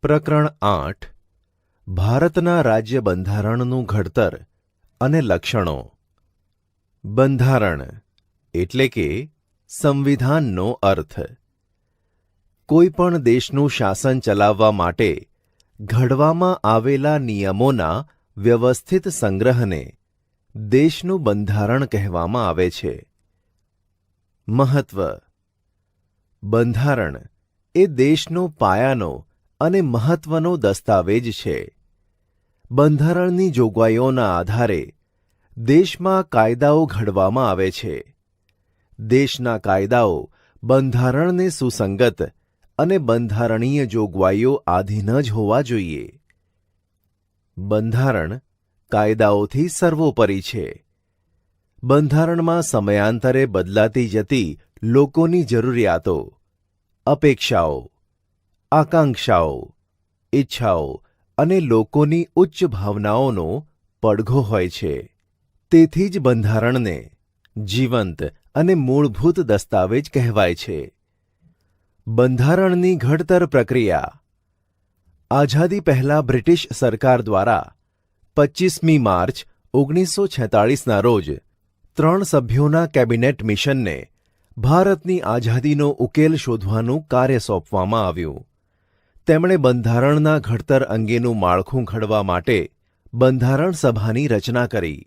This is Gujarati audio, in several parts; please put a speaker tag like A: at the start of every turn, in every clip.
A: પ્રકરણ 8 ભારતના રાજ્ય બંધારણનું ઘડતર અને લક્ષણો. બંધારણ એટલે કે સંવિધાનનો અર્થ. કોઈપણ દેશનું શાસન ચલાવવા માટે ઘડવામાં આવેલા નિયમોના વ્યવસ્થિત સંગ્રહને દેશનું બંધારણ કહેવામાં આવે છે. મહત્વ. બંધારણ એ દેશનો પાયાનો અને મહત્વનો દસ્તાવેજ છે. બંધારણની જોગવાઈઓના આધારે દેશમાં કાયદાઓ ઘડવામાં આવે છે. દેશના કાયદાઓ બંધારણને સુસંગત અને બંધારણીય જોગવાઈઓ આધીન જ હોવા જોઈએ. બંધારણ કાયદાઓથી સર્વોપરી છે. બંધારણમાં સમયાંતરે બદલાતી જતી લોકોની જરૂરિયાતો, અપેક્ષાઓ, આકાંક્ષાઓ, ઈચ્છાઓ અને લોકોની ઉચ્ચ ભાવનાઓનો પડઘો હોય છે. તેથી જ બંધારણને જીવંત અને મૂળભૂત દસ્તાવેજ કહેવાય છે. બંધારણની ઘડતર પ્રક્રિયા. આઝાદી પહેલા બ્રિટિશ સરકાર દ્વારા 25મી માર્ચ 1946ના રોજ 3 સભ્યોના કેબિનેટ મિશનને ભારતની આઝાદીનો ઉકેલ શોધવાનું કાર્ય સોંપવામાં આવ્યું. તેમણે બંધારણના ઘડતર અંગેનું માળખું ઘડવા માટે બંધારણ સભાની રચના કરી.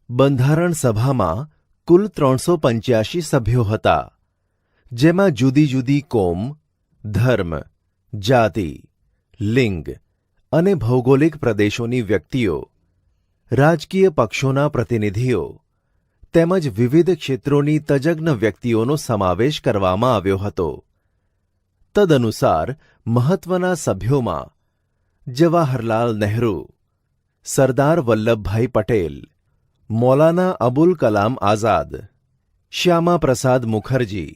A: બંધારણ સભામાં કુલ 385 સભ્યો હતા, જેમાં જુદી જુદી કોમ, ધર્મ, જાતિ, લિંગ અને ભૌગોલિક પ્રદેશોની વ્યક્તિઓ, રાજકીય પક્ષોના પ્રતિનિધિઓ તેમજ વિવિધ ક્ષેત્રોની તજજ્ઞ વ્યક્તિઓનો સમાવેશ કરવામાં આવ્યો હતો. તદનુસાર મહત્વના સભ્યોમાં Jawaharlal Nehru, Sardar Vallabhbhai Patel, Maulana Abul Kalam Azad, Shyama Prasad Mukherjee,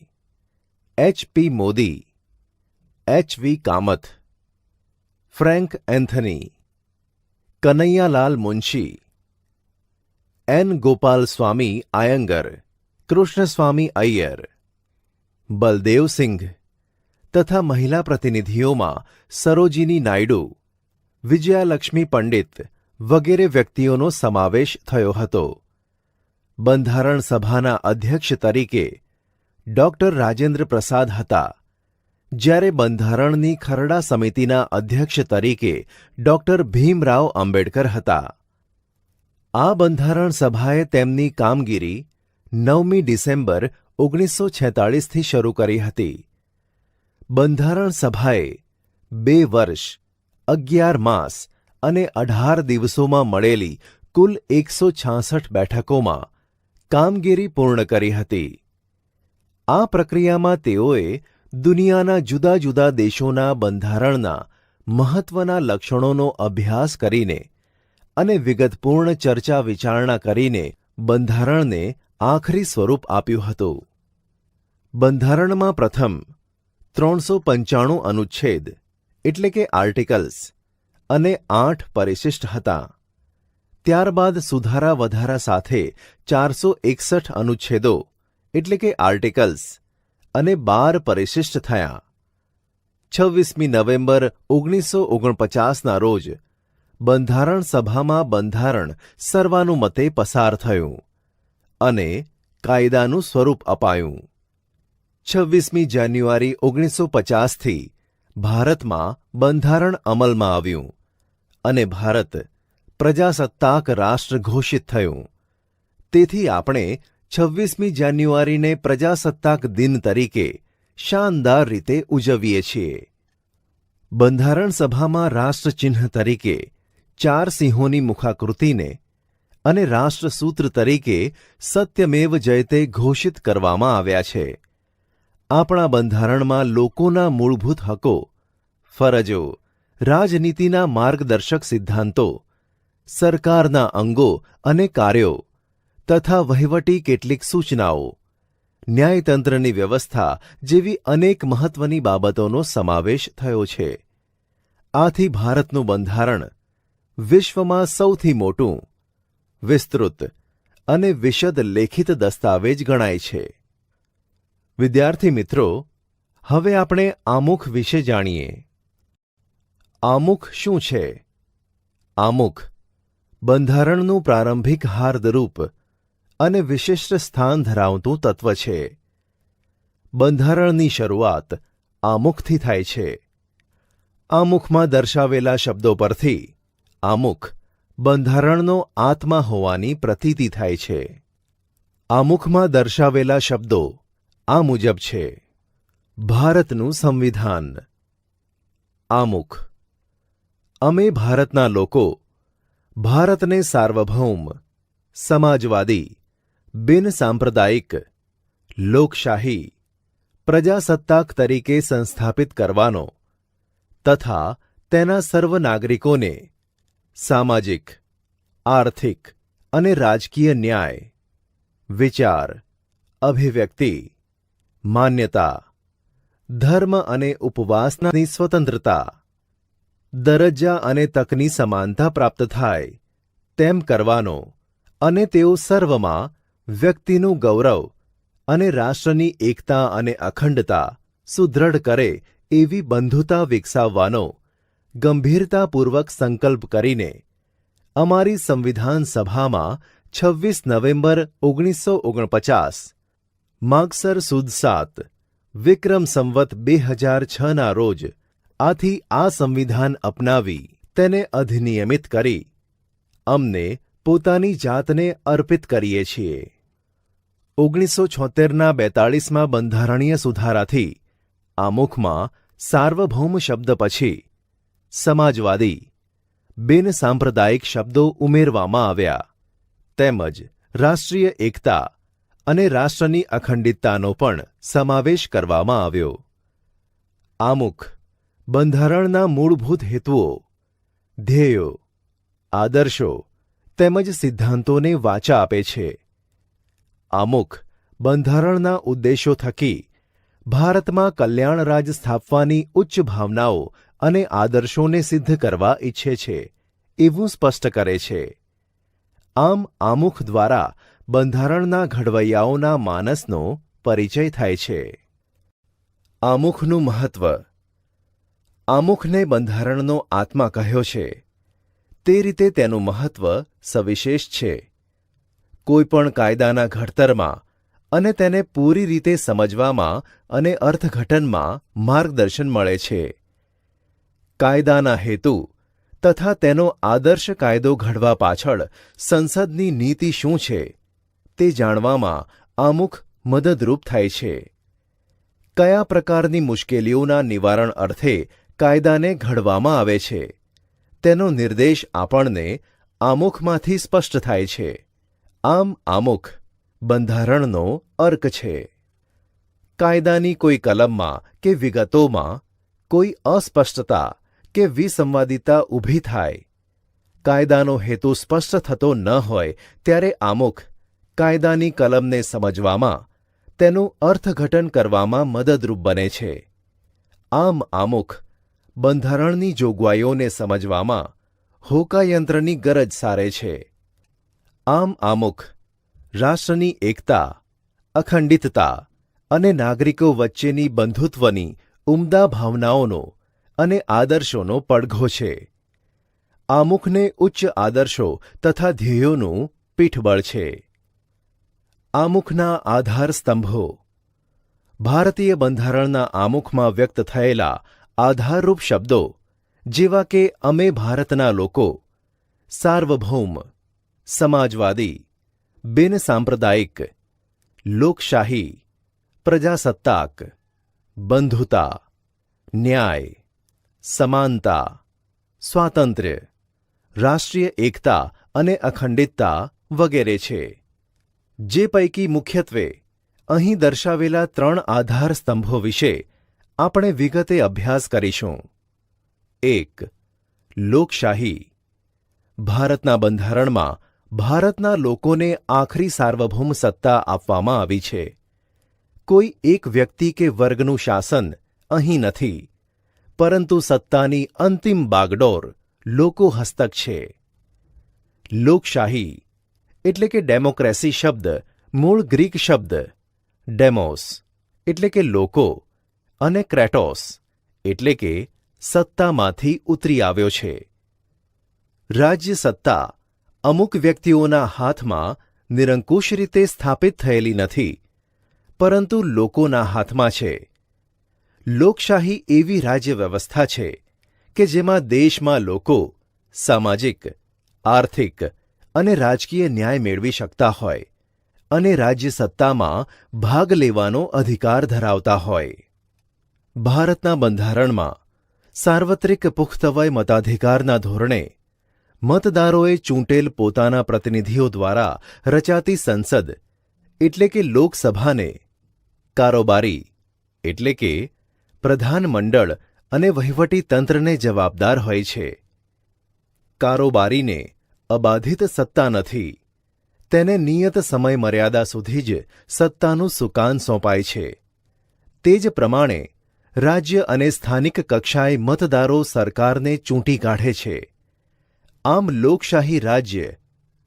A: H.P. Modi, H.V. Kamath, Frank Anthony, Kanaiyalal Munshi, N. Gopal Swami Ayyangar, Krishnaswami Ayyar, Baldev Singh તથા મહિલા પ્રતિનિધિઓમાં સરોજિની નાયડુ, વિજયાલક્ષ્મી પંડિત વગેરે વ્યક્તિઓનો સમાવેશ થયો હતો. બંધારણ સભાના અધ્યક્ષ તરીકે ડૉક્ટર રાજેન્દ્ર પ્રસાદ હતા, જ્યારે બંધારણની ખરડા સમિતિના અધ્યક્ષ તરીકે ડૉક્ટર ભીમરાવ આંબેડકર હતા. આ બંધારણ સભાએ તેમની કામગીરી 9મી ડિસેમ્બર 1946થી શરૂ કરી હતી. બંધારણ સભાએ 2 વર્ષ, 11 માસ અને 18 દિવસોમાં મળેલી કુલ 166 બેઠકોમાં કામગીરી પૂર્ણ કરી હતી. આ પ્રક્રિયામાં તેઓએ દુનિયાના જુદા જુદા દેશોના બંધારણના મહત્વના લક્ષણોનો અભ્યાસ કરીને અને વિગતપૂર્ણ ચર્ચા વિચારણા કરીને બંધારણને આખરી સ્વરૂપ આપ્યું હતું. બંધારણમાં પ્રથમ 395 અનુચ્છેદ એટલે કે આર્ટિકલ્સ અને 8 પરિશિષ્ટ હતા. ત્યારબાદ સુધારા વધારા સાથે 461 અનુચ્છેદો એટલે કે આર્ટિકલ્સ અને 12 પરિશિષ્ટ થયા. 26મી નવેમ્બર 1949ના રોજ બંધારણ સભામાં બંધારણ સર્વાનુમતે પસાર થયું અને કાયદાનું સ્વરૂપ અપાયું. 26મી જાન્યુઆરી 1950થી ભારતમાં બંધારણ અમલમાં આવ્યું અને ભારત પ્રજાસત્તાક રાષ્ટ્ર ઘોષિત થયું. તેથી આપણે 26મી જાન્યુઆરીને પ્રજાસત્તાક દિન તરીકે શાનદાર રીતે ઉજવીએ છીએ. બંધારણ સભામાં રાષ્ટ્રચિહ્ન તરીકે 4 સિંહોની મુખાકૃતિને અને રાષ્ટ્રસૂત્ર તરીકે સત્યમેવ જયતે ઘોષિત કરવામાં આવ્યા છે. આપણા બંધારણમાં લોકોના મૂળભૂત હકો, ફરજો, રાજનીતિના માર્ગદર્શક સિદ્ધાંતો, સરકારના અંગો અને કાર્યો તથા વહીવટી કેટલીક સૂચનાઓ, ન્યાયતંત્રની વ્યવસ્થા જેવી અનેક મહત્વની બાબતોનો સમાવેશ થયો છે. આથી ભારતનું બંધારણ વિશ્વમાં સૌથી મોટું, વિસ્તૃત અને વિશદ લેખિત દસ્તાવેજ ગણાય છે. વિદ્યાર્થી મિત્રો, હવે આપણે આમુખ વિશે જાણીએ. આમુખ શું છે? આમુખ બંધારણનું પ્રારંભિક હાર્દરૂપ અને વિશિષ્ટ સ્થાન ધરાવતું તત્વ છે. બંધારણની શરૂઆત આમુખથી થાય છે. આમુખમાં દર્શાવેલા શબ્દો પરથી આમુખ બંધારણનો આત્મા હોવાની પ્રતીતિ થાય છે. આમુખમાં દર્શાવેલા શબ્દો આ મુજબ છે. ભારતનું સંવિધાન. આમુખ: અમે ભારતના લોકો ભારતને સાર્વભૌમ, સમાજવાદી, બિનસાંપ્રદાયિક, લોકશાહી, પ્રજાસત્તાક તરીકે સંસ્થાપિત કરવાનો તથા તેના સર્વ નાગરિકોને સામાજિક, આર્થિક અને રાજકીય ન્યાય, વિચાર, અભિવ્યક્તિ, માન્યતા, ધર્મ અને ઉપવાસની સ્વતંત્રતા, દરજ્જા અને તકની સમાનતા પ્રાપ્ત થાય તેમ કરવાનો અને તેઓ સર્વમાં વ્યક્તિનું ગૌરવ અને રાષ્ટ્રની એકતા અને અખંડતા સુદૃઢ કરે એવી બંધુતા વિકસાવવાનો ગંભીરતાપૂર્વક સંકલ્પ કરીને અમારી સંવિધાન સભામાં 26 નવેમ્બર 1949 માગસર સુદ 7 વિક્રમ સંવત 2006ના રોજ આથી આ સંવિધાન અપનાવી તેને અધિનિયમિત કરી અમને પોતાની જાતને અર્પિત કરીએ છીએ. 1976ના 42મા બંધારણીય સુધારાથી આમુખમાં સાર્વભૌમ શબ્દ પછી સમાજવાદી, બિનસાંપ્રદાયિક શબ્દો ઉમેરવામાં આવ્યા તેમજ રાષ્ટ્રીય એકતા અને રાષ્ટ્રની અખંડિતતાનો પણ સમાવેશ કરવામાં આવ્યો. આમુખ બંધારણના મૂળભૂત હેતુઓ, ધ્યેયો, આદર્શો તેમજ સિદ્ધાંતોને વાચા આપે છે. આમુખ બંધારણના ઉદ્દેશો થકી ભારતમાં કલ્યાણરાજ સ્થાપવાની ઉચ્ચ ભાવનાઓ અને આદર્શોને સિદ્ધ કરવા ઈચ્છે છે એવું સ્પષ્ટ કરે છે. આમ આમુખ દ્વારા બંધારણના ઘડવૈયાઓના માનસનો પરિચય થાય છે. આમુખનું મહત્વ. આમુખને બંધારણનો આત્મા કહ્યો છે તે રીતે તેનું મહત્વ સવિશેષ છે. કોઈપણ કાયદાના ઘડતરમાં અને તેને પૂરી રીતે સમજવામાં અને અર્થઘટનમાં માર્ગદર્શન મળે છે. કાયદાના હેતુ તથા તેનો આદર્શ કાયદો ઘડવા પાછળ સંસદની નીતિ શું છે તે જાણવામાં આમુખ મદદરૂપ થાય છે. કયા પ્રકારની મુશ્કેલીઓના નિવારણ અર્થે કાયદાને ઘડવામાં આવે છે તેનો નિર્દેશ આપણને આમુખમાંથી સ્પષ્ટ થાય છે. આમ આમુખ બંધારણનો અર્ક છે. કાયદાની કોઈ કલમમાં કે વિગતોમાં કોઈ અસ્પષ્ટતા કે વિસંવાદિતા ઊભી થાય, કાયદાનો હેતુ સ્પષ્ટ થતો ન હોય ત્યારે આમુખ કાયદાની કલમને સમજવામાં, તેનું અર્થઘટન કરવામાં મદદરૂપ બને છે. આમ આમુખ બંધારણની જોગવાઈઓને સમજવામાં હોકાયંત્રની ગરજ સારે છે. આમ આમુખ રાષ્ટ્રની એકતા, અખંડિતતા અને નાગરિકો વચ્ચેની બંધુત્વની ઉમદા ભાવનાઓનો અને આદર્શોનો પડઘો છે. આમુખને ઉચ્ચ આદર્શો તથા ધ્યેયોનું પીઠબળ છે. આમુખના આધાર સ્તંભો. ભારતીય બંધારણના આમુખમાં વ્યક્ત થયેલા આધારરૂપ શબ્દો જેવા કે અમે ભારતના લોકો, સાર્વભૌમ, સમાજવાદી, બિનસાંપ્રદાયિક, લોકશાહી, પ્રજાસત્તાક, બંધુતા, ન્યાય, સમાનતા, સ્વાતંત્ર્ય, રાષ્ટ્રીય એકતા અને અખંડિતતા વગેરે છે. જે પૈકી મુખ્યત્વે અહીં દર્શાવેલા 3 આધાર સ્તંભો વિશે આપણે વિગતે અભ્યાસ કરીશું. 1. લોકશાહી. ભારતના બંધારણમાં ભારતના લોકોને આખરી સાર્વભૌમ સત્તા આપવામાં આવી છે. કોઈ એક વ્યક્તિ કે વર્ગનું શાસન અહીં નથી, પરંતુ સત્તાની અંતિમ બાગડોર લોકો હસ્તક છે. લોકશાહી એટલે કે ડેમોક્રેસી શબ્દ મૂળ ગ્રીક શબ્દ ડેમોસ એટલે કે લોકો અને ક્રેટોસ એટલે કે સત્તામાંથી ઉતરી આવ્યો છે. રાજ્ય સત્તા અમુક વ્યક્તિઓના હાથમાં નિરંકુશ રીતે સ્થાપિત થયેલી નથી, પરંતુ લોકોના હાથમાં છે. લોકશાહી એવી રાજ્ય વ્યવસ્થા છે કે જેમાં દેશમાં લોકો સામાજિક, આર્થિક અને રાજકીય ન્યાય મેળવી શકતા હોય અને રાજ્ય સત્તામાં ભાગ લેવાનો અધિકાર ધરાવતા હોય. ભારતના બંધારણમાં સાર્વત્રિક પુખ્તવય મતાધિકારના ધોરણે મતદારોએ ચૂંટેલ પોતાના પ્રતિનિધિઓ દ્વારા રચાતી સંસદ એટલે કે લોકસભાને કારોબારી એટલે કે પ્રધાનમંડળ અને વહીવટી તંત્રને જવાબદાર હોય છે. કારોબારીને અબાધિત સત્તા નથી. તેને નિયત સમય મર્યાદા સુધી જ સત્તાનું સુકાન સોંપાય છે. તે જ પ્રમાણે રાજ્ય અને સ્થાનિક કક્ષાએ મતદારો સરકારને ચૂંટી કાઢે છે. આમ લોકશાહી રાજ્ય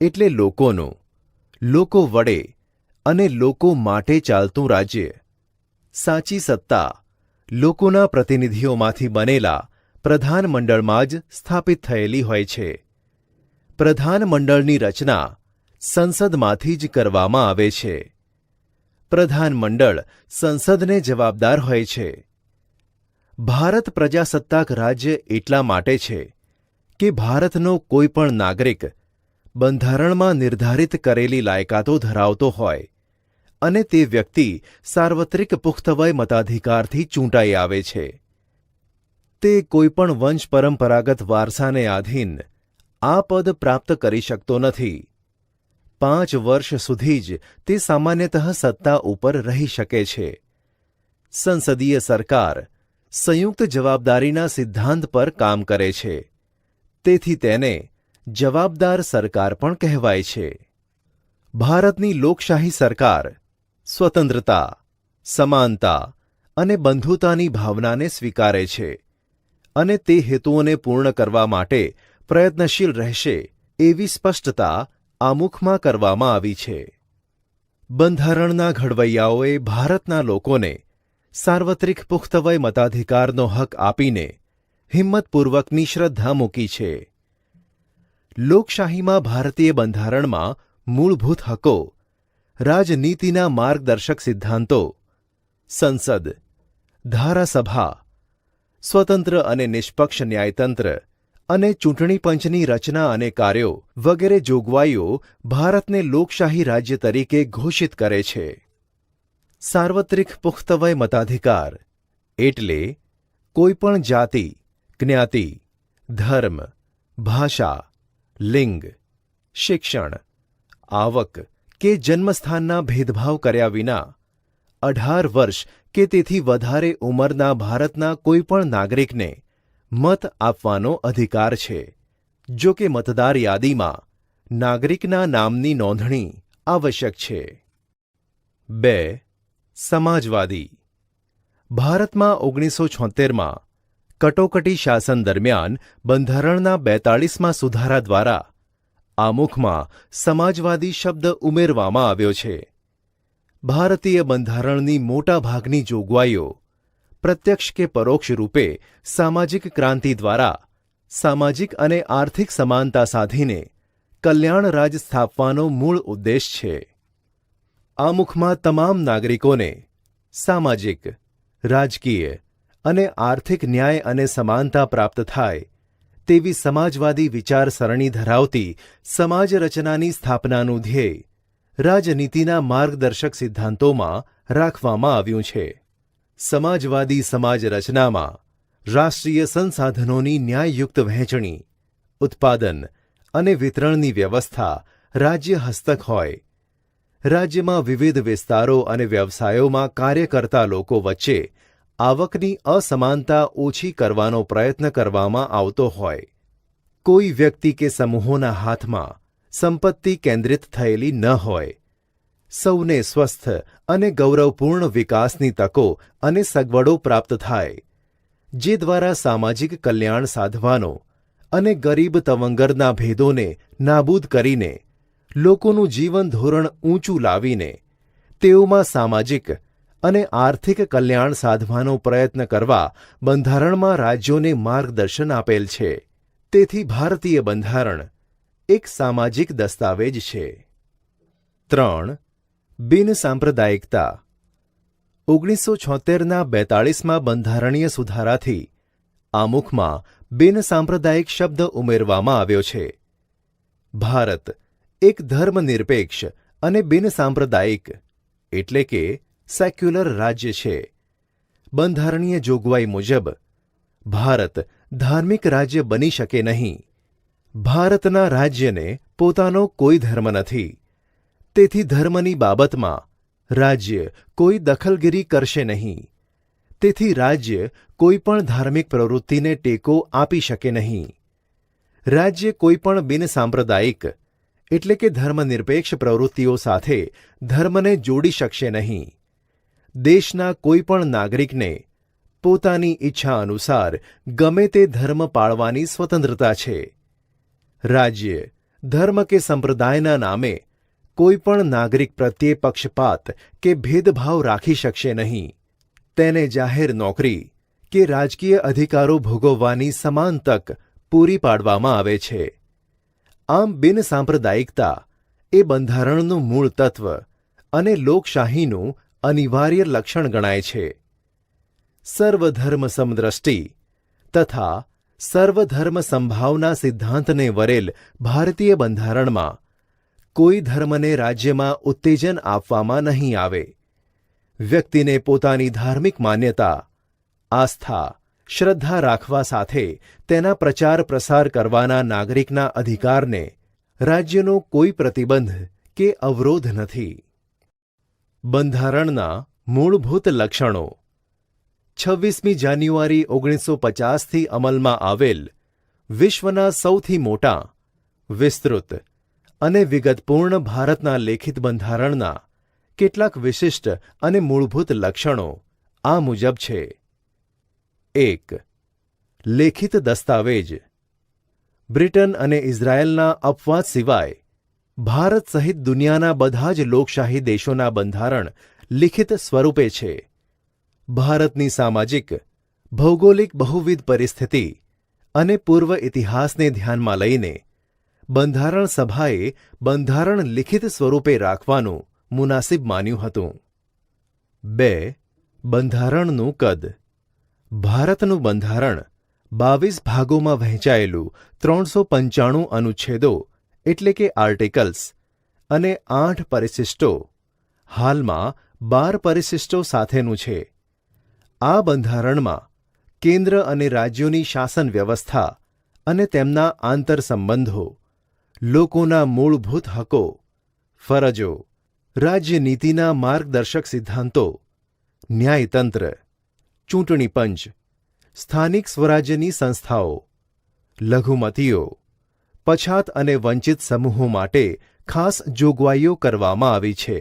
A: એટલે લોકોનું, લોકો વડે અને લોકો માટે ચાલતું રાજ્ય. સાચી સત્તા લોકોના પ્રતિનિધિઓમાંથી બનેલા પ્રધાનમંડળમાં જ સ્થાપિત થયેલી હોય છે. પ્રધાનમંડળની રચના સંસદમાંથી જ કરવામાં આવે છે. પ્રધાનમંડળ સંસદને જવાબદાર હોય છે. ભારત પ્રજાસત્તાક રાજ્ય એટલા માટે છે કે ભારતનો કોઈ પણ નાગરિક બંધારણમાં નિર્ધારિત કરેલી લાયકાતો ધરાવતો હોય અને તે વ્યક્તિ સાર્વત્રિક પુખ્તવય મતાધિકારથી ચૂંટાઈ આવે છે. તે કોઈપણ વંશ પરંપરાગત વારસાને આધીન આ પદ પ્રાપ્ત કરી શકતો નથી. 5 વર્ષ સુધી જ તે સામાન્યતઃ સત્તા ઉપર રહી શકે છે. સંસદીય સરકાર સંયુક્ત જવાબદારીના સિદ્ધાંત પર કામ કરે છે. તેથી તેને જવાબદાર સરકાર પણ કહેવાય છે. ભારતની લોકશાહી સરકાર સ્વતંત્રતા, સમાનતા અને બંધુતાની ભાવનાને સ્વીકારે છે અને તે હેતુઓને પૂર્ણ કરવા માટે પ્રયત્નશીલ રહેશે એવી સ્પષ્ટતા આમુખમાં કરવામાં આવી છે. બંધારણના ઘડવૈયાઓએ ભારતના લોકોને સાર્વત્રિક પુખ્તવય મતાધિકારનો હક આપીને હિંમતપૂર્વકની શ્રદ્ધા મૂકી છે. લોકશાહીમાં ભારતીય બંધારણમાં મૂળભૂત હકો, રાજનીતિના માર્ગદર્શક સિદ્ધાંતો, સંસદ, ધારાસભા, સ્વતંત્ર અને નિષ્પક્ષ ન્યાયતંત્ર અને ચૂંટણી પંચની રચના અને કાર્યો વગેરે જોગવાઈઓ ભારતને લોકશાહી રાજ્ય તરીકે ઘોષિત કરે છે. સાર્વત્રિક પુખ્તવય મતાધિકાર એટલે કોઈપણ જાતિ, જ્ઞાતિ, ધર્મ, ભાષા, લિંગ, શિક્ષણ, આવક કે જન્મસ્થાનના ભેદભાવ કર્યા વિના 18 વર્ષ કે તેથી વધારે ઉંમરના ભારતના કોઈપણ નાગરિકને મત આપવાનો અધિકાર છે. જો કે મતદાર યાદીમાં નાગરિકના નામની નોંધણી આવશ્યક છે. 2. સમાજવાદી. ભારતમાં 1976માં કટોકટી શાસન દરમિયાન બંધારણના 42મા સુધારા દ્વારા આમુખમાં સમાજવાદી શબ્દ ઉમેરવામાં આવ્યો છે. ભારતીય બંધારણની મોટાભાગની જોગવાઈઓ પ્રત્યક્ષ કે પરોક્ષ રૂપે સામાજિક ક્રાંતિ દ્વારા સામાજિક અને આર્થિક સમાનતા સાધીને કલ્યાણ રાજ સ્થાપવાનો મૂળ ઉદ્દેશ છે. આમુખમાં તમામ નાગરિકોને સામાજિક, રાજકીય અને આર્થિક ન્યાય અને સમાનતા પ્રાપ્ત થાય તેવી સમાજવાદી વિચારસરણી ધરાવતી સમાજ રચનાની સ્થાપનાનું ધ્યેય રાજનીતિના માર્ગદર્શક સિદ્ધાંતોમાં રાખવામાં આવ્યું છે. સમાજવાદી સમાજ રચનામાં રાષ્ટ્રીય સંસાધનોની ન્યાયયુક્ત વહેંચણી, ઉત્પાદન અને વિતરણની વ્યવસ્થા રાજ્ય હસ્તક હોય. રાજ્યમાં વિવિધ વિસ્તારો અને વ્યવસાયોમાં કાર્ય કરતા લોકો વચ્ચે આવકની અસમાનતા ઓછી કરવાનો પ્રયત્ન કરવામાં આવતો હોય. કોઈ વ્યક્તિ કે સમૂહોના હાથમાં સંપત્તિ કેન્દ્રિત થયેલી ન હોય. સૌને સ્વસ્થ અને ગૌરવપૂર્ણ વિકાસની તકો અને સગવડો પ્રાપ્ત થાય, જે દ્વારા સામાજિક કલ્યાણ સાધવાનો અને ગરીબ તવંગરના ભેદોને નાબૂદ કરીને લોકોનું જીવન ધોરણ ઊંચું લાવીને તેઓમાં સામાજિક અને આર્થિક કલ્યાણ સાધવાનો પ્રયત્ન કરવા બંધારણમાં રાજ્યોને માર્ગદર્શન આપેલ છે. તેથી ભારતીય બંધારણ એક સામાજિક દસ્તાવેજ છે. 3. બિનસાંપ્રદાયિકતા. 1976ના 42મા બંધારણીય સુધારાથી આમુખમાં બિનસાંપ્રદાયિક શબ્દ ઉમેરવામાં આવ્યો છે. ભારત એક ધર્મનિરપેક્ષ અને બિનસાંપ્રદાયિક એટલે કે સેક્યુલર રાજ્ય છે. બંધારણીય જોગવાઈ મુજબ ભારત ધાર્મિક રાજ્ય બની શકે નહીં. ભારતના રાજ્યને પોતાનો કોઈ ધર્મ નથી. તેથી ધર્મની બાબતમાં રાજ્ય કોઈ દખલગીરી કરશે નહીં. તેથી રાજ્ય કોઈ પણ ધાર્મિક પ્રવૃત્તિને ટેકો આપી શકે નહીં. રાજ્ય કોઈ પણ બિનસાંપ્રદાયિક એટલે કે ધર્મનિરપેક્ષ પ્રવૃત્તિઓ સાથે ધર્મને જોડી શકશે નહીં. દેશના કોઈ પણ નાગરિકને પોતાની ઈચ્છા અનુસાર ગમે તે ધર્મ પાળવાની સ્વતંત્રતા છે. રાજ્ય ધર્મ કે સંપ્રદાયના નામે કોઈ પણ નાગરિક પ્રત્યે પક્ષપાત કે ભેદભાવ રાખી શકશે નહીં. તેને જાહેર નોકરી કે રાજકીય અધિકારો ભોગવવાની સમાન તક પૂરી પાડવામાં આવે છે. આમ બિનસાંપ્રદાયિકતા એ બંધારણનું મૂળ તત્વ અને લોકશાહીનું અનિવાર્ય લક્ષણ ગણાય છે. સર્વધર્મ સમદ્રષ્ટિ તથા સર્વધર્મ સંભાવના સિદ્ધાંતને વરેલ ભારતીય બંધારણમાં કોઈ ધર્મને રાજ્યમાં ઉત્તેજન આપવામાં નહીં આવે. વ્યક્તિને પોતાની ધાર્મિક માન્યતા, આસ્થા, શ્રદ્ધા રાખવા સાથે તેના પ્રચાર પ્રસાર કરવાના નાગરિકના અધિકારને રાજ્યનો કોઈ પ્રતિબંધ કે અવરોધ નથી. બંધારણના મૂળભૂત લક્ષણો. 26મી જાન્યુઆરી 1950થી અમલમાં આવેલ વિશ્વના સૌથી મોટા, વિસ્તૃત અને વિગતપૂર્ણ ભારતના લેખિત બંધારણના કેટલાક વિશિષ્ટ અને મૂળભૂત લક્ષણો આ મુજબ છે. 1. લેખિત દસ્તાવેજ. બ્રિટન અને ઇઝરાયેલના અપવાદ સિવાય ભારત સહિત દુનિયાના બધા જ લોકશાહી દેશોના બંધારણ લિખિત સ્વરૂપે છે. ભારતની સામાજિક, ભૌગોલિક બહુવિધ પરિસ્થિતિ અને પૂર્વ ઇતિહાસને ધ્યાનમાં લઈને બંધારણ સભાએ બંધારણ લિખિત સ્વરૂપે રાખવાનું મુનાસિબ માન્યું હતું. 2. બંધારણનું કદ. ભારતનું બંધારણ 22 ભાગોમાં વહેંચાયેલું 395 અનુચ્છેદો એટલે કે આર્ટિકલ્સ અને 8 પરિશિષ્ટો, હાલમાં 12 પરિશિષ્ટો સાથેનું છે. આ બંધારણમાં કેન્દ્ર અને રાજ્યોની શાસન વ્યવસ્થા અને તેમના આંતરસંબંધો, લોકોના મૂળભૂત હકો, ફરજો, રાજ્યનીતિના માર્ગદર્શક સિદ્ધાંતો, ન્યાયતંત્ર, ચૂંટણી પંચ, સ્થાનિક સ્વરાજ્યની સંસ્થાઓ, લઘુમતીઓ, પછાત અને વંચિત સમૂહો માટે ખાસ જોગવાઈઓ કરવામાં આવી છે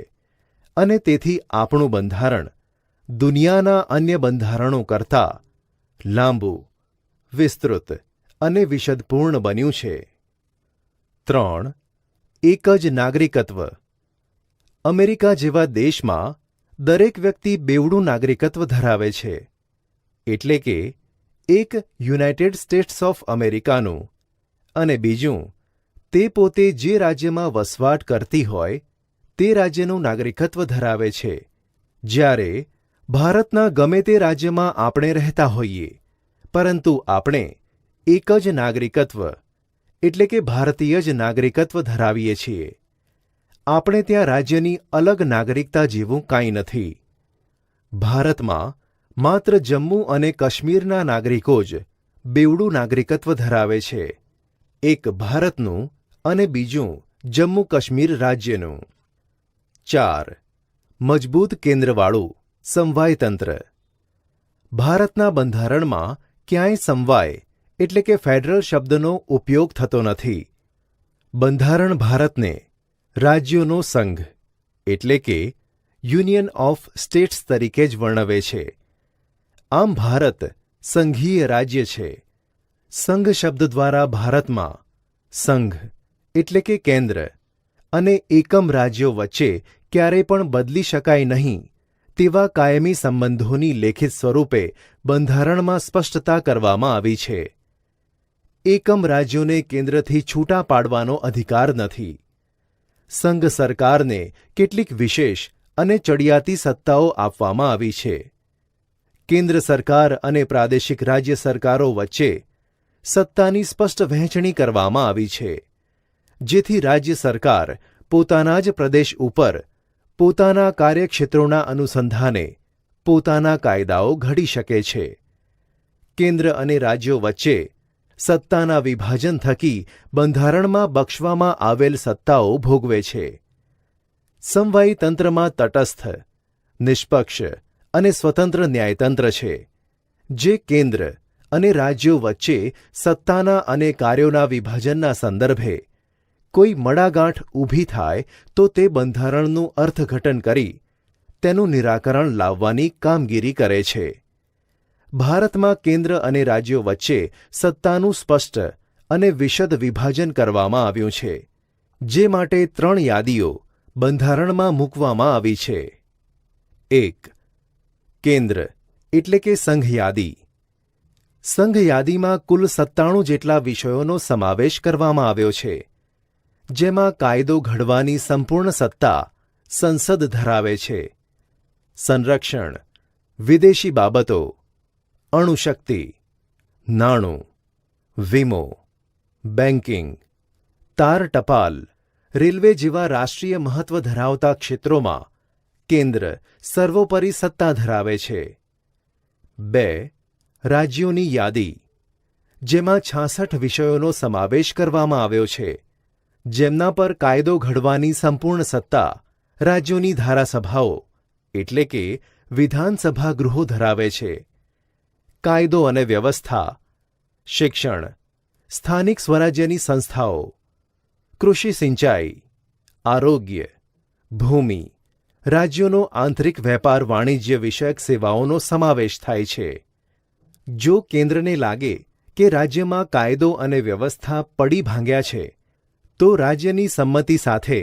A: અને તેથી આપણું બંધારણ દુનિયાના અન્ય બંધારણો કરતાં લાંબુ, વિસ્તૃત અને વિશદપૂર્ણ બન્યું છે. 3. એક જ નાગરિકત્વ. અમેરિકા જેવા દેશમાં દરેક વ્યક્તિ બેવડું નાગરિકત્વ ધરાવે છે. એટલે કે એક યુનાઇટેડ સ્ટેટ્સ ઓફ અમેરિકાનું અને બીજું તે પોતે જે રાજ્યમાં વસવાટ કરતી હોય તે રાજ્યનું નાગરિકત્વ ધરાવે છે. જ્યારે ભારતના ગમે તે રાજ્યમાં આપણે રહેતા હોઈએ, પરંતુ આપણે એક જ નાગરિકત્વ એટલે કે ભારતીય જ નાગરિકત્વ ધરાવીએ છીએ. આપણે ત્યાં રાજ્યની અલગ નાગરિકતા જેવું કાંઈ નથી. ભારતમાં માત્ર જમ્મુ અને કાશ્મીરના નાગરિકો જ બેવડું નાગરિકત્વ ધરાવે છે. એક ભારતનું અને બીજું જમ્મુ કાશ્મીર રાજ્યનું. 4. મજબૂત કેન્દ્રવાળું સમવાયતંત્ર. ભારતના બંધારણમાં ક્યાંય સમવાય એટલે કે ફેડરલ શબ્દનો ઉપયોગ થતો નથી. બંધારણ ભારતને રાજ્યોનો સંઘ એટલે કે યુનિયન ઓફ સ્ટેટ્સ તરીકે જ વર્ણવે છે. આમ ભારત સંઘીય રાજ્ય છે. સંઘ શબ્દ દ્વારા ભારતમાં સંઘ એટલે કે કેન્દ્ર અને એકમ રાજ્યો વચ્ચે ક્યારેય પણ બદલી શકાય નહીં તેવા કાયમી સંબંધોની લેખિત સ્વરૂપે બંધારણમાં સ્પષ્ટતા કરવામાં આવી છે. એકમ રાજ્યોને કેન્દ્રથી છૂટા પાડવાનો અધિકાર નથી. સંઘ સરકારને કેટલીક વિશેષ અને ચડિયાતી સત્તાઓ આપવામાં આવી છે. કેન્દ્ર સરકાર અને પ્રાદેશિક રાજ્ય સરકારો વચ્ચે સત્તાની સ્પષ્ટ વહેંચણી કરવામાં આવી છે, જેથી રાજ્ય સરકાર પોતાના જ પ્રદેશ ઉપર પોતાના કાર્યક્ષેત્રોના અનુસંધાને પોતાના કાયદાઓ ઘડી શકે છે. કેન્દ્ર અને રાજ્યો વચ્ચે સત્તાના વિભાજન થકી બંધારણમાં બક્ષવામાં આવેલ સત્તાઓ ભોગવે છે. સમવાયી તંત્રમાં તટસ્થ, નિષ્પક્ષ અને સ્વતંત્ર ન્યાયતંત્ર છે, જે કેન્દ્ર અને રાજ્યો વચ્ચે સત્તાના અને કાર્યોના વિભાજનના સંદર્ભે કોઈ મડાગાંઠ ઊભી થાય તો તે બંધારણનું અર્થઘટન કરી તેનું નિરાકરણ લાવવાની કામગીરી કરે છે. ભારતમાં કેન્દ્ર અને રાજ્યો વચ્ચે સત્તાનું સ્પષ્ટ અને વિશદ વિભાજન કરવામાં આવ્યું છે, જે માટે 3 યાદીઓ બંધારણમાં મૂકવામાં આવી છે. 1. કેન્દ્ર એટલે કે સંઘ યાદી. સંઘ યાદીમાં કુલ 97 જેટલા વિષયોનો સમાવેશ કરવામાં આવ્યો છે, જેમાં કાયદો ઘડવાની સંપૂર્ણ સત્તા સંસદ ધરાવે છે. સંરક્ષણ, વિદેશી બાબતો, અણુશક્તિ, નાણું, વીમો, બેન્કિંગ, તાર ટપાલ, રેલવે જેવા રાષ્ટ્રીય મહત્વ ધરાવતા ક્ષેત્રોમાં કેન્દ્ર સર્વોપરી સત્તા ધરાવે છે. 2. રાજ્યોની યાદી, જેમાં 66 વિષયોનો સમાવેશ કરવામાં આવ્યો છે, જેમના પર કાયદો ઘડવાની સંપૂર્ણ સત્તા રાજ્યોની ધારાસભાઓ એટલે કે વિધાનસભા ગૃહો ધરાવે છે. કાયદો અને વ્યવસ્થા, શિક્ષણ, સ્થાનિક સ્વરાજ્યની સંસ્થાઓ, કૃષિ સિંચાઈ, આરોગ્ય, ભૂમિ, રાજ્યોનો આંતરિક વેપાર વાણિજ્ય વિષયક સેવાઓનો સમાવેશ થાય છે. જો કેન્દ્રને લાગે કે રાજ્યમાં કાયદો અને વ્યવસ્થા પડી ભાંગ્યા છે, તો રાજ્યની સંમતિ સાથે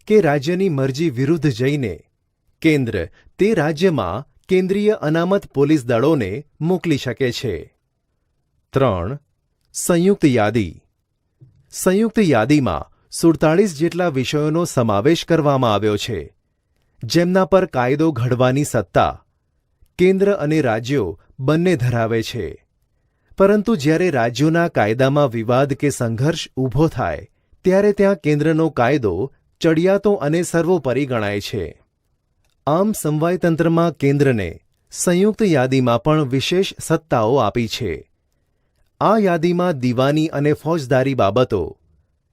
A: કે રાજ્યની મરજી વિરુદ્ધ જઈને કેન્દ્ર તે રાજ્યમાં કેન્દ્રીય અનામત પોલીસ દળોને મોકલી શકે છે. 3. સંયુક્ત યાદી. સંયુક્ત યાદીમાં 47 જેટલા વિષયોનો સમાવેશ કરવામાં આવ્યો છે, જેમના પર કાયદો ઘડવાની સત્તા કેન્દ્ર અને રાજ્યો બંને ધરાવે છે. પરંતુ જ્યારે રાજ્યોના કાયદામાં વિવાદ કે સંઘર્ષ ઊભો થાય ત્યારે ત્યાં કેન્દ્રનો કાયદો ચડિયાતો અને સર્વોપરી ગણાય છે. આમ સમવાયતંત્રમાં કેન્દ્રને સંયુક્ત યાદીમાં પણ વિશેષ સત્તાઓ આપી છે. આ યાદીમાં દીવાની અને ફોજદારી બાબતો,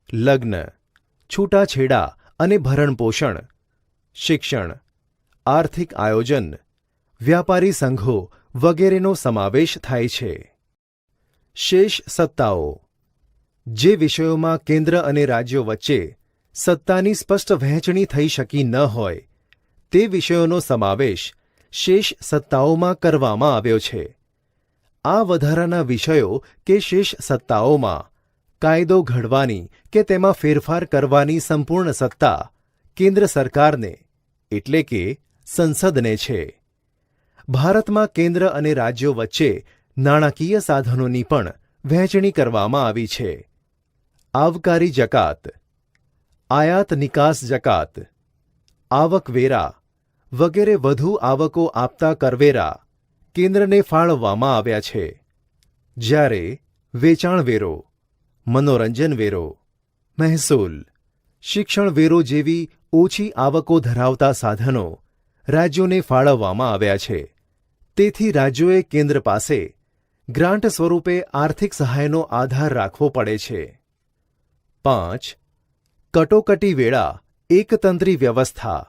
A: લગ્ન, છૂટાછેડા અને ભરણપોષણ, શિક્ષણ, આર્થિક આયોજન, વ્યાપારી સંઘો વગેરેનો સમાવેશ થાય છે. શેષ સત્તાઓ. જે વિષયોમાં કેન્દ્ર અને રાજ્યો વચ્ચે સત્તાની સ્પષ્ટ વહેંચણી થઈ શકી ન હોય તે વિષયોનો સમાવેશ શેષ સત્તાઓમાં કરવામાં આવ્યો છે. આ વધારાના વિષયો કે શેષ સત્તાઓમાં કાયદો ઘડવાની કે તેમાં ફેરફાર કરવાની સંપૂર્ણ સત્તા કેન્દ્ર સરકારને એટલે કે સંસદને છે. ભારતમાં કેન્દ્ર અને રાજ્યો વચ્ચે નાણાકીય સાધનોની પણ વહેંચણી કરવામાં આવી છે. આવકારી જકાત, આયાત નિકાસ જકાત, આવકવેરા વગેરે વધુ આવકો આપતા કરવેરા કેન્દ્રને ફાળવવામાં આવ્યા છે, જ્યારે વેચાણ વેરો, મનોરંજન વેરો, મહેસૂલ, શિક્ષણ વેરો જેવી ઓછી આવકો ધરાવતા સાધનો રાજ્યોને ફાળવવામાં આવ્યા છે. તેથી રાજ્યોએ કેન્દ્ર પાસે ગ્રાન્ટ સ્વરૂપે આર્થિક સહાયનો આધાર રાખવો પડે છે. 5. કટોકટી વેળા એકતંત્રી વ્યવસ્થા.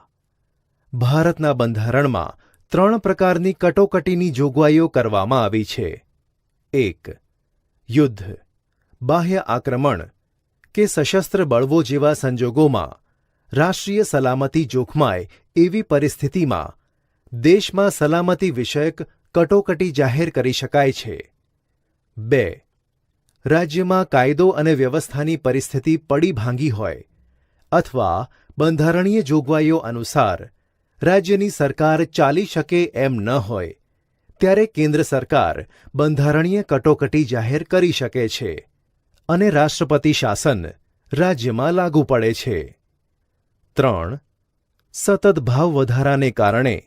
A: ભારતના બંધારણમાં 3 પ્રકારની કટોકટીની જોગવાઈઓ કરવામાં આવી છે. 1. યુદ્ધ, બાહ્ય આક્રમણ કે સશસ્ત્ર બળવો જેવા સંજોગોમાં રાષ્ટ્રીય સલામતી જોખમાય એવી પરિસ્થિતિમાં દેશમાં સલામતી વિષયક કટોકટી જાહેર કરી શકાય છે. 2. રાજ્યમાં કાયદો અને વ્યવસ્થાની પરિસ્થિતિ પડી ભાંગી હોય અથવા બંધારણીય જોગવાઈઓ અનુસાર રાજ્યની સરકાર ચાલી શકે એમ ન હોય ત્યારે કેન્દ્ર સરકાર બંધારણીય કટોકટી જાહેર કરી શકે છે અને રાષ્ટ્રપતિ શાસન રાજ્યમાં લાગુ પડે છે. 3. સતત ભાવ વધારાને કારણે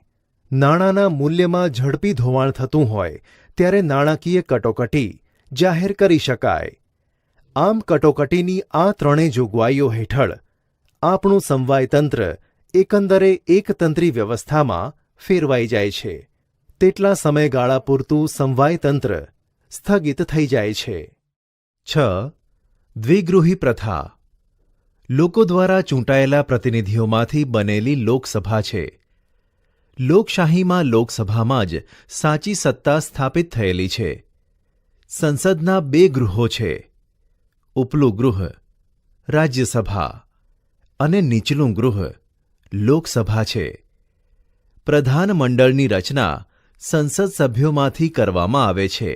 A: નાણાંના મૂલ્યમાં ઝડપી ધોવાણ થતું હોય ત્યારે નાણાકીય કટોકટી જાહેર કરી શકાય. આમ કટોકટીની આ ત્રણેય જોગવાઈઓ હેઠળ આપણું સમવાયતંત્ર એકંદરે એકતંત્રી વ્યવસ્થામાં ફેરવાઈ જાય છે. તેટલા સમયગાળા પૂરતું સમવાયતંત્ર સ્થગિત થઈ જાય છે. 6. દ્વિગૃહી પ્રથા લોકો દ્વારા ચૂંટાયેલા પ્રતિનિધિઓમાંથી બનેલી લોકસભા છે. લોકશાહીમાં લોકસભામાં જ સાચી સત્તા સ્થાપિત થયેલી છે. સંસદના 2 ગૃહો છે. ઉપલું ગૃહ રાજ્યસભા અને નીચલું ગૃહ લોકસભા છે. પ્રધાનમંડળની રચના સંસદ સભ્યોમાંથી કરવામાં આવે છે.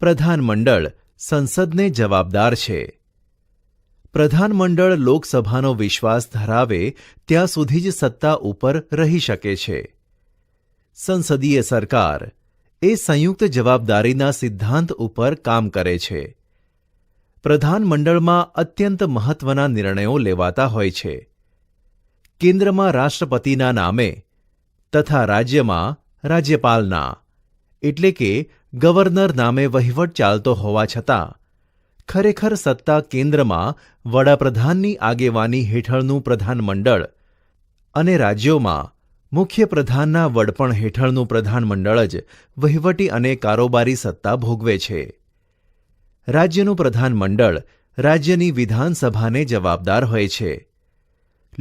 A: પ્રધાનમંડળ સંસદને જવાબદાર છે. પ્રધાનમંડળ લોકસભાનો વિશ્વાસ ધરાવે ત્યાં સુધી જ સત્તા ઉપર રહી શકે છે. સંસદીય સરકાર એ સંયુક્ત જવાબદારીના સિદ્ધાંત ઉપર કામ કરે છે. પ્રધાનમંડળમાં અત્યંત મહત્વના નિર્ણયો લેવાતા હોય છે. કેન્દ્રમાં રાષ્ટ્રપતિના નામે તથા રાજ્યમાં રાજ્યપાલના એટલે કે ગવર્નર નામે વહીવટ ચાલતો હોવા છતાં ખરેખર સત્તા કેન્દ્રમાં વડાપ્રધાનની આગેવાની હેઠળનું પ્રધાનમંડળ અને રાજ્યોમાં મુખ્યપ્રધાનના વડપણ હેઠળનું પ્રધાનમંડળ જ વહીવટી અને કારોબારી સત્તા ભોગવે છે. રાજ્યનું પ્રધાનમંડળ રાજ્યની વિધાનસભાને જવાબદાર હોય છે.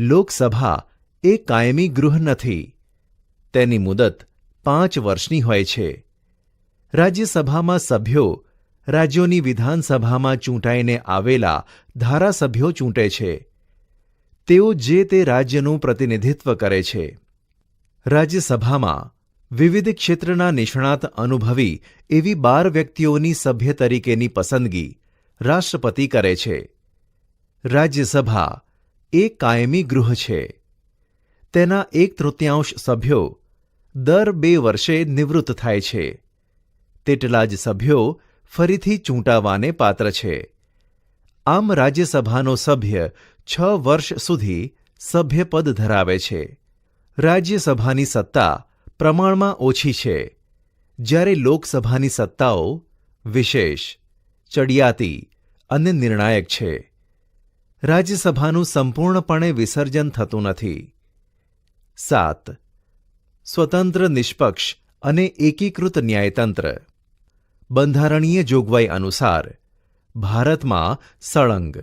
A: લોકસભા એ કાયમી ગૃહ નથી. તેની મુદત 5 વર્ષની હોય છે. રાજ્યસભામાં સભ્યો રાજ્યોની વિધાનસભામાં ચૂંટાઈને આવેલા ધારાસભ્યો ચૂંટે છે. તેઓ જે તે રાજ્યનું પ્રતિનિધિત્વ કરે છે. રાજ્યસભામાં વિવિધ ક્ષેત્રના નિષ્ણાત અનુભવી એવી 12 વ્યક્તિઓની સભ્ય તરીકેની પસંદગી રાષ્ટ્રપતિ કરે છે. રાજ્યસભા એ કાયમી ગૃહ છે. તેના 1/3 સભ્યો દર 2 વર્ષે નિવૃત્ત થાય છે. તેટલા જ સભ્યો ફરીથી ચૂંટાવાને પાત્ર છે. આમ રાજ્યસભાનો સભ્ય 6 વર્ષ સુધી સભ્યપદ ધરાવે છે. રાજ્યસભાની સત્તા પ્રમાણમાં ઓછી છે, જ્યારે લોકસભાની સત્તાઓ વિશેષ, ચડિયાતી અને નિર્ણાયક છે. રાજ્યસભાનું સંપૂર્ણપણે વિસર્જન થતું નથી. 7. સ્વતંત્ર, નિષ્પક્ષ અને એકીકૃત ન્યાયતંત્ર બંધારણીય જોગવાઈ અનુસાર ભારતમાં સળંગ,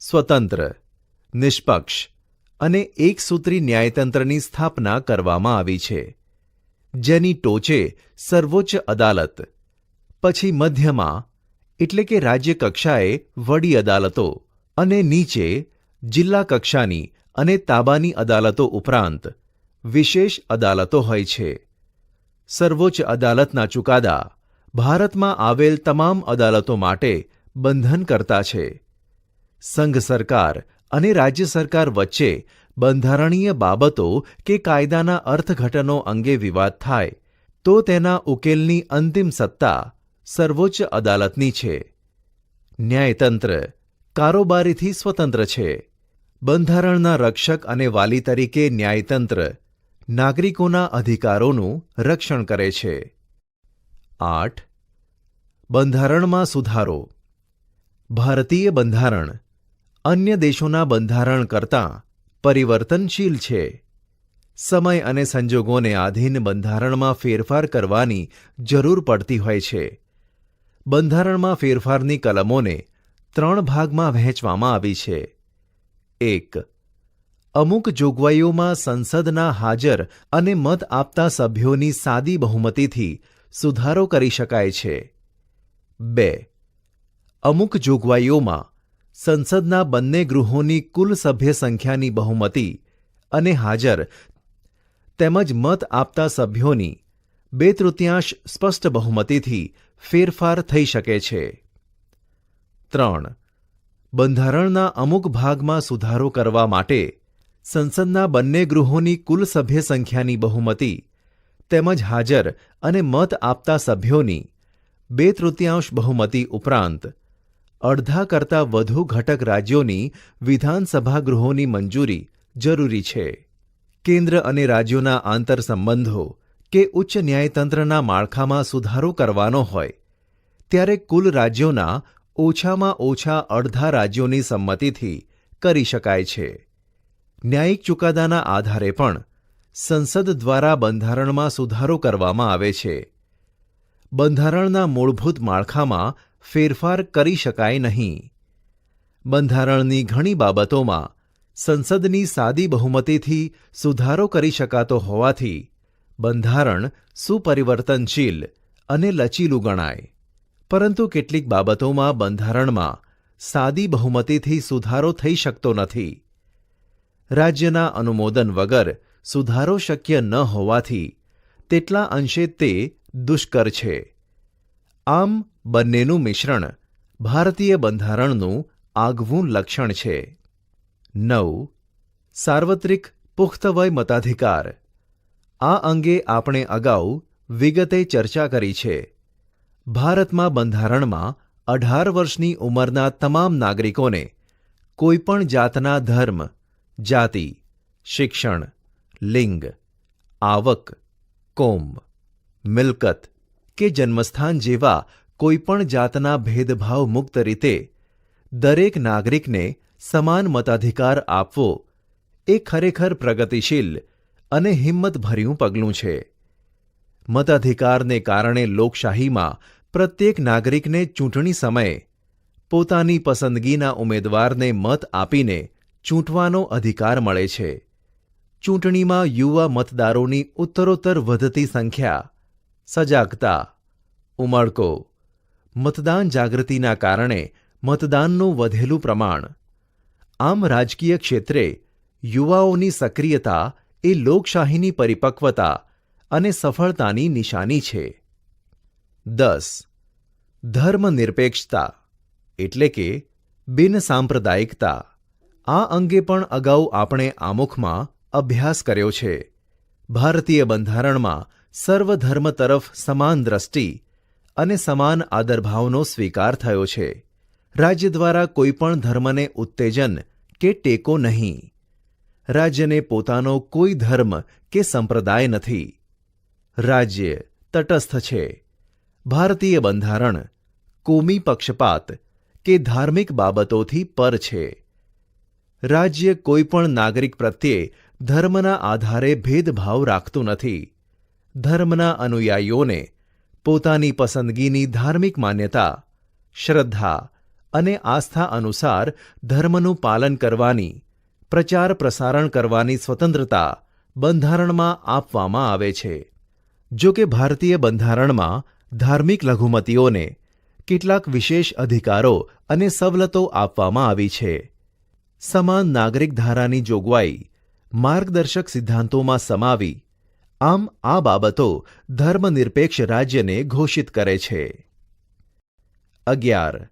A: સ્વતંત્ર, નિષ્પક્ષ અને એકસૂત્રી ન્યાયતંત્રની સ્થાપના કરવામાં આવી છે, જેની ટોચે સર્વોચ્ચ અદાલત, પછી મધ્યમાં એટલે કે રાજ્ય કક્ષાએ વડી અદાલતો અને નીચે જિલ્લા કક્ષાની અને તાબાની અદાલતો ઉપરાંત વિશેષ અદાલતો હોય છે. સર્વોચ્ચ અદાલતના ચુકાદા ભારતમાં આવેલ તમામ અદાલતો માટે બંધનકર્તા છે. સંઘ સરકાર અને રાજ્ય સરકાર વચ્ચે બંધારણીય બાબતો કે કાયદાના અર્થઘટનો અંગે વિવાદ થાય તો તેના ઉકેલની અંતિમ સત્તા સર્વોચ્ચ અદાલતની છે. ન્યાયતંત્ર કારોબારીથી સ્વતંત્ર છે. બંધારણના રક્ષક અને વાલી તરીકે ન્યાયતંત્ર નાગરિકોના અધિકારોનું રક્ષણ કરે છે. 8. બંધારણમાં સુધારો. ભારતીય બંધારણ અન્ય દેશોના બંધારણ કરતાં પરિવર્તનશીલ છે. સમય અને સંજોગોને આધીન બંધારણમાં ફેરફાર કરવાની જરૂર પડતી હોય છે. બંધારણમાં ફેરફારની કલમોને 3 ભાગમાં વહેંચવામાં આવી છે. 1. અમુક જોગવાઈઓમાં સંસદના હાજર અને મત આપતા સભ્યોની સાદી બહુમતીથી સુધારો કરી શકાય છે. 2. અમુક જોગવાઈઓમાં સંસદના બંને ગૃહોની કુલ સભ્ય સંખ્યાની બહુમતી અને હાજર તેમજ મત આપતા સભ્યોની 2/3 સ્પષ્ટ બહુમતીથી ફેરફાર થઈ શકે છે. 3. બંધારણના અમુક ભાગમાં સુધારો કરવા માટે સંસદના બંને ગૃહોની કુલ સભ્ય સંખ્યાની બહુમતી તેમજ હાજર અને મત આપતા સભ્યોની 2/3 બહુમતી ઉપરાંત અડધા કરતાં વધુ ઘટક રાજ્યોની વિધાનસભા ગૃહોની મંજૂરી જરૂરી છે. કેન્દ્ર અને રાજ્યોના આંતરસંબંધો કે ઉચ્ચ ન્યાયતંત્રના માળખામાં સુધારો કરવાનો હોય ત્યારે કુલ રાજ્યોના ઓછામાં ઓછા અડધા રાજ્યોની સંમતિથી કરી શકાય છે. ન્યાયિક ચુકાદાના આધારે પણ સંસદ દ્વારા બંધારણમાં સુધારો કરવામાં આવે છે. બંધારણના મૂળભૂત માળખામાં ફેરફાર કરી શકાય નહીં. બંધારણની ઘણી બાબતોમાં સંસદની સાદી બહુમતીથી સુધારો કરી શકાતો હોવાથી બંધારણ સુપરિવર્તનશીલ અને લચીલું ગણાય. પરંતુ કેટલીક બાબતોમાં બંધારણમાં સાદી બહુમતીથી સુધારો થઈ શકતો નથી. રાજ્યના અનુમોદન વગર સુધારો શક્ય ન હોવાથી તેટલા અંશે તે દુષ્કર છે. આમ બંનેનું મિશ્રણ ભારતીય બંધારણનું આગવું લક્ષણ છે. 9. સાર્વત્રિક પુખ્તવય મતાધિકાર. આ અંગે આપણે અગાઉ વિગતે ચર્ચા કરી છે. ભારતમાં બંધારણમાં 18 વર્ષની ઉંમરના તમામ નાગરિકોને કોઈપણ જાતના ધર્મ, જાતિ, શિક્ષણ, લિંગ, આવક, કોમ, મિલકત કે જન્મસ્થાન જેવા કોઈપણ જાતના ભેદભાવ મુક્ત રીતે દરેક નાગરિકને સમાન મતાધિકાર આપવો એ ખરેખર પ્રગતિશીલ અને હિંમતભર્યું પગલું છે. મતાધિકારને કારણે લોકશાહીમાં પ્રત્યેક નાગરિકને ચૂંટણી સમયે પોતાની પસંદગીના ઉમેદવારને મત આપીને ચૂંટવાનો અધિકાર મળે છે. ચૂંટણીમાં યુવા મતદારોની ઉત્તરોત્તર વધતી સંખ્યા, સજાગતા, ઉમળકો, મતદાન જાગૃતિના કારણે મતદાનનું વધેલું પ્રમાણ. આમ રાજકીય ક્ષેત્રે યુવાઓની સક્રિયતા એ લોકશાહીની પરિપક્વતા અને સફળતાની નિશાની છે. 10. ધર્મનિરપેક્ષતા એટલે કે બિનસાંપ્રદાયિકતા. આ અંગે પણ અગાઉ આપણે આમુખમાં અભ્યાસ કર્યો છે. ભારતીય બંધારણમાં સર્વધર્મ તરફ સમાન દ્રષ્ટિ અને સમાન આદરભાવનો સ્વીકાર થયો છે. રાજ્ય દ્વારા કોઈપણ ધર્મને ઉત્તેજન કે ટેકો નહીં. રાજ્યને પોતાનો કોઈ ધર્મ કે સંપ્રદાય નથી. રાજ્ય તટસ્થ છે. ભારતીય બંધારણ કોમી પક્ષપાત કે ધાર્મિક બાબતોથી પર છે. રાજ્ય કોઈપણ નાગરિક પ્રત્યે ધર્મના આધારે ભેદભાવ રાખતું નથી. ધર્મના અનુયાયીઓને પોતાની પસંદગીની ધાર્મિક માન્યતા, શ્રદ્ધા અને આસ્થા અનુસાર ધર્મનું પાલન કરવાની, પ્રચાર પ્રસારણ કરવાની સ્વતંત્રતા બંધારણમાં આપવામાં આવે છે. જો કે ભારતીય બંધારણમાં ધાર્મિક લઘુમતીઓને કેટલાક વિશેષ અધિકારો અને સવલતો આપવામાં આવી છે. સમાન નાગરિક ધારાની જોગવાઈ માર્ગદર્શક સિદ્ધાંતોમાં સમાવી આમ આ બાબતો ધર્મનિરપેક્ષ રાજ્યને ઘોષિત કરે છે. 11.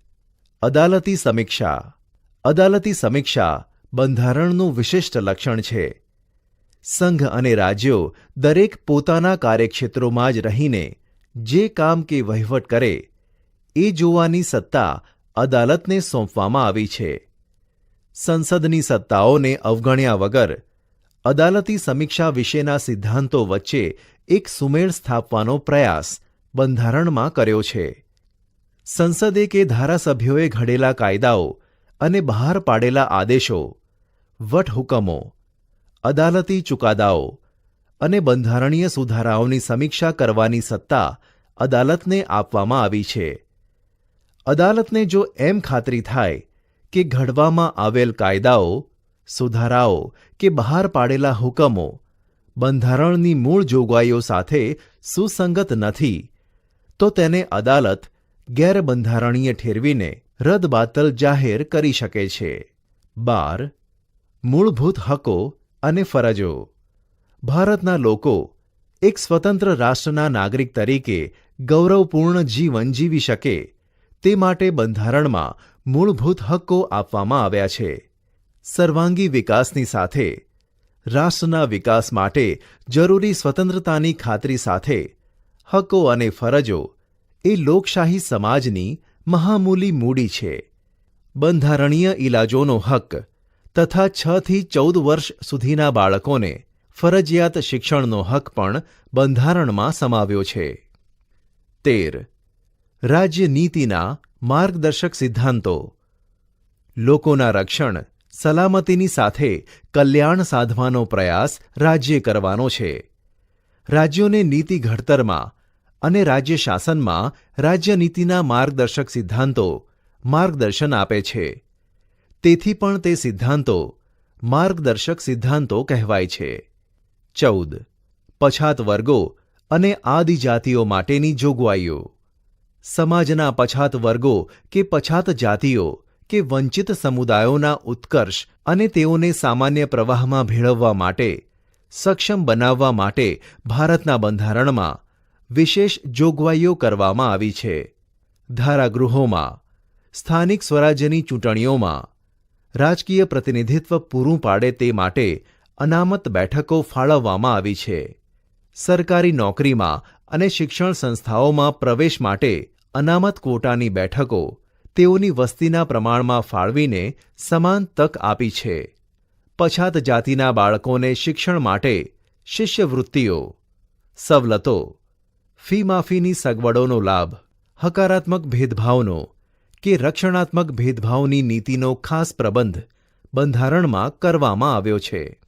A: અદાલતી સમીક્ષા. અદાલતી સમીક્ષા બંધારણનું વિશિષ્ટ લક્ષણ છે. સંઘ અને રાજ્યો દરેક પોતાના કાર્યક્ષેત્રોમાં જ રહીને જે કામ કે વહીવટ કરે એ જોવાની સત્તા અદાલતને સોંપવામાં આવી છે. સંસદની સત્તાઓને અવગણ્યા વગર અદાલતી સમીક્ષા વિશેના સિદ્ધાંતો વચ્ચે એક સુમેળ સ્થાપવાનો પ્રયાસ બંધારણમાં કર્યો છે. સંસદે કે ધારાસભ્યોએ ઘડેલા કાયદાઓ અને બહાર પાડેલા આદેશો, વટહુકમો, અદાલતી ચુકાદાઓ અને બંધારણીય સુધારાઓની સમીક્ષા કરવાની સત્તા અદાલતને આપવામાં આવી છે. અદાલતને જો એમ ખાતરી થાય કે ઘડવામાં આવેલ કાયદાઓ, સુધારાઓ કે બહાર પાડેલા હુકમો બંધારણની મૂળ જોગવાઈઓ સાથે સુસંગત નથી તો તેને અદાલત ગેરબંધારણીય ઠેરવીને રદબાતલ જાહેર કરી શકે છે. 12. મૂળભૂત હકો અને ફરજો. ભારતના લોકો એક સ્વતંત્ર રાષ્ટ્રના નાગરિક તરીકે ગૌરવપૂર્ણ જીવન જીવી શકે તે માટે બંધારણમાં મૂળભૂત હક્કો આપવામાં આવ્યા છે. સર્વાંગી વિકાસની સાથે રાષ્ટ્રના વિકાસ માટે જરૂરી સ્વતંત્રતાની ખાતરી સાથે હકો અને ફરજો એ લોકશાહી સમાજની મહામૂલી મૂડી છે. બંધારણીય ઇલાજોનો હક તથા 6 થી 14 વર્ષ સુધીના બાળકોને ફરજિયાત શિક્ષણનો હક પણ બંધારણમાં સમાવ્યો છે. 13. રાજ્યનીતિના માર્ગદર્શક સિદ્ધાંતો. લોકોના રક્ષણ, સલામતીની સાથે કલ્યાણ સાધવાનો પ્રયાસ રાજ્યે કરવાનો છે. રાજ્યોને નીતિ ઘડતરમાં અને રાજ્ય શાસનમાં રાજ્યનીતિના માર્ગદર્શક સિદ્ધાંતો માર્ગદર્શન આપે છે. તેથી પણ તે સિદ્ધાંતો માર્ગદર્શક સિદ્ધાંતો કહેવાય છે. 14. પછાત વર્ગો અને આદિજાતિઓ માટેની જોગવાઈઓ. સમાજના પછાત વર્ગો કે પછાત જાતિઓ કે વંચિત સમુદાયોના ઉત્કર્ષ અને તેઓને સામાન્ય પ્રવાહમાં ભેળવવા માટે, સક્ષમ બનાવવા માટે ભારતના બંધારણમાં વિશેષ જોગવાઈઓ કરવામાં આવી છે. ધારાગૃહોમાં, સ્થાનિક સ્વરાજ્યની ચૂંટણીઓમાં રાજકીય પ્રતિનિધિત્વ પૂરું પાડે તે માટે અનામત બેઠકો ફાળવવામાં આવી છે. સરકારી નોકરીમાં અને શિક્ષણ સંસ્થાઓમાં પ્રવેશ માટે અનામત ક્વોટાની બેઠકો તેઓની વસ્તીના પ્રમાણમાં ફાળવીને સમાન તક આપી છે. પછાત જાતિના બાળકોને શિક્ષણ માટે શિષ્યવૃત્તિઓ, સવલતો, ફી માફીની સગવડોનો લાભ, હકારાત્મક ભેદભાવનો કે રક્ષણાત્મક ભેદભાવની નીતિનો ખાસ પ્રબંધ બંધારણમાં કરવામાં આવ્યો છે.